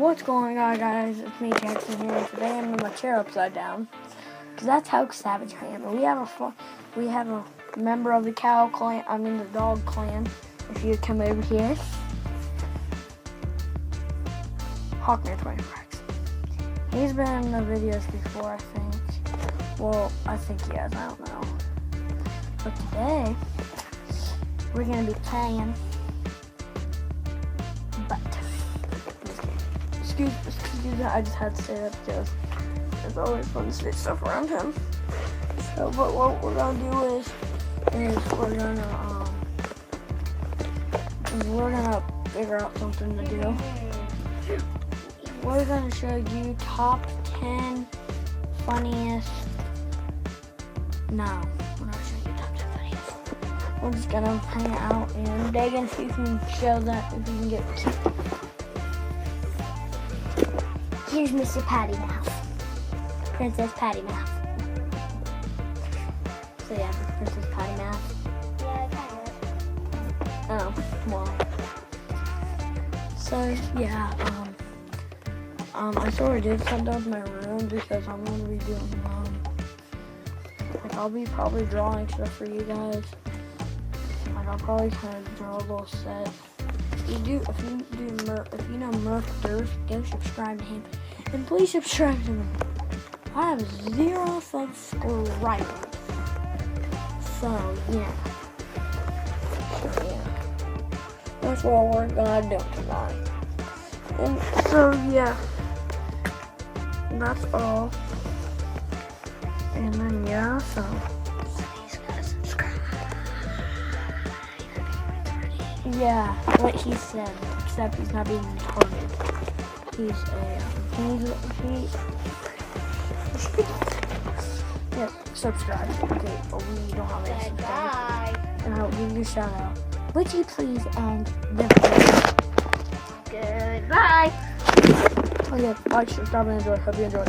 What's going on, guys? It's me, Jackson here, and today I'm in my chair upside down. Because that's how savage I am. We have a member of the the dog clan. If you come over here, Hawkner 25. He's been in the videos before, I think. Well, I think he has. I don't know. But today we're gonna be playing. Excuse me, I just had to say that because it's always fun to say stuff around him. So, but what we're gonna do is we're gonna figure out something to do. We're gonna show you top 10 funniest. No, we're not showing you top 10 funniest. We're just gonna hang out and Dagan, if you can show that, if you can get. Here's Mr. Patty Mouth. Princess Patty Mouth. So yeah, Princess Patty Mouth. Yeah, kind of. Oh, well. So yeah, I sort of did come down to my room because I'm gonna be doing I'll be probably drawing stuff for you guys. Like I'll probably kind of draw a little set. If you know Murph Durst, go subscribe to him. And please subscribe to me. I have 0 subscribers. So yeah. That's what we're gonna do tonight. And so yeah. That's all. And then yeah, so Please gotta subscribe. yeah, what he said, except he's not being retarded. Yeah, subscribe. Okay, but we don't have any subscribers. And I'll give you a shout out. Would you please end the video? Goodbye. Oh yeah, like, subscribe, and enjoy. Hope you enjoy.